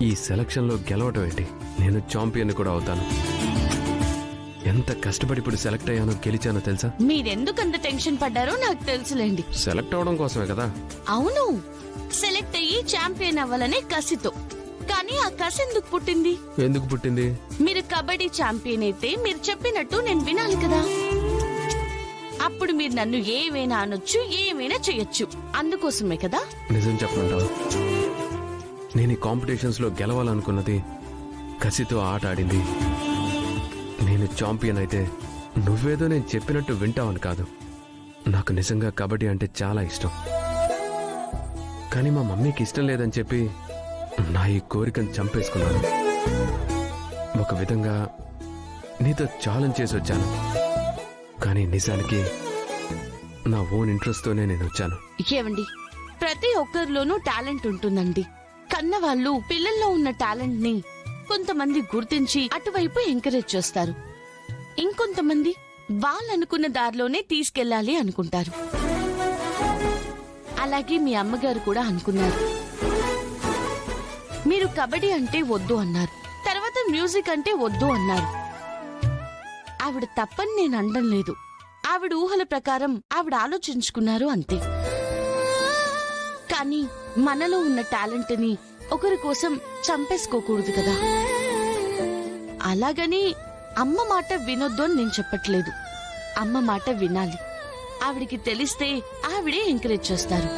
ఈ సెలక్షన్లో గెలవటం ఏంటి, నేను ఛాంపియన్ కూడా అవుతాను. ఎంత కష్టపడి ఇప్పుడు సెలెక్ట్ అయ్యానో గెలిచానో తెలుసా? మీరెందుకంత టెన్షన్ పడ్డారో నాకు తెలుసులేండి. సెలెక్ట్ అవడం కోసమే కదా. అవును, సెలెక్ట్ అయ్యి ఛాంపియన్ అవ్వాలనే కసితో. కానీ ఆ కసి ఎందుకు పుట్టింది? ఎందుకు పుట్టింది? మీరు కబడ్డీ ఛాంపియన్ అయితే మీరు చెప్పినట్టు నేను వినాలి కదా. అప్పుడు మీరు నన్ను ఏమైనా అనొచ్చు, ఏమైనా చెయ్యొచ్చు. అందుకోసమే కదా. నిజం చెప్పమంటావా? నేను ఈ కాంపిటీషన్స్ లో గెలవాలనుకున్నది కసితో ఆట ఆడింది. నేను ఛాంపియన్ అయితే నువ్వేదో నేను చెప్పినట్టు వింటావని కాదు. నాకు నిజంగా కబడ్డీ అంటే చాలా ఇష్టం. కానీ మా మమ్మీకి ఇష్టం లేదని చెప్పి నా ఈ కోరికను చంపేసుకున్నాను. ఒక విధంగా నీతో ఛాలెంజ్ చేసి వచ్చాను. కానీ నిజానికి నా ఓన్ ఇంట్రెస్ట్తోనే నేను వచ్చాను. ఏవండి, ప్రతి ఒక్కరిలోనూ టాలెంట్ ఉంటుందండి. కన్నవాళ్ళు పిల్లల్లో ఉన్న టాలెంట్ ని కొంతమంది గుర్తించి అటువైపు ఎంకరేజ్ చేస్తారు. ఇంకొంతమంది వాళ్ళనుకున్న దారిలోనే తీసుకెళ్లాలి అనుకుంటారు. అలాగే మీ అమ్మగారు కూడా అనుకున్నారు. మీరు కబడ్డీ అంటే వద్దు అన్నారు, తర్వాత మ్యూజిక్ అంటే వద్దు అన్నారు. ఆవిడ తప్పని నేను అనడం లేదు. ఆవిడ ఊహల ప్రకారం ఆవిడ ఆలోచించుకున్నారు అంతే. కానీ మనలో ఉన్న టాలెంట్ ని ఒకరి కోసం చంపేసుకోకూడదు కదా. అలాగని అమ్మ మాట వినొద్దు అని నేను చెప్పట్లేదు. అమ్మ మాట వినాలి. ఆవిడికి తెలిస్తే ఆవిడే ఎంకరేజ్ చేస్తారు.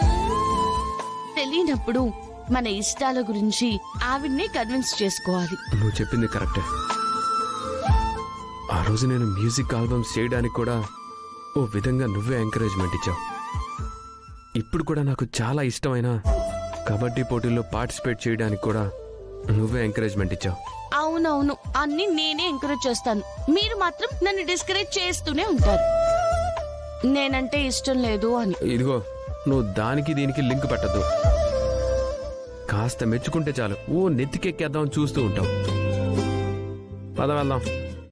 తెలియనప్పుడు మన ఇష్టాల గురించి ఆవిడ్నే కన్విన్స్ చేసుకోవాలి. నువ్వు చెప్పింది కరెక్టే. ఆ రోజు నేను మ్యూజిక్ ఆల్బమ్స్ చేయడానికి కూడా ఓ విధంగా నువ్వే ఎంకరేజ్మెంట్ ఇచ్చావు. ఇప్పుడు కూడా నాకు చాలా ఇష్టమైన కబడ్డీ పోటీల్లో పార్టిసిపేట్ చేయడానికి కూడా నువ్వే ఎంకరేజ్మెంట్ ఇచ్చావు. అవునవును, అన్ని నేనే ఎంకరేజ్ చేస్తాను. మీరు మాత్రం నన్ను డిస్కరేజ్ చేస్తూనే ఉంటారు, నేనంటే ఇష్టం లేదు అని. ఇదిగో, నువ్వు దానికి దీనికి లింక్ పెట్టద్దు. కాస్త మెచ్చుకుంటే చాలు ఓ నెత్తికెక్కేద్దాం చూస్తూ ఉంటావు. పద వెళ్దాం.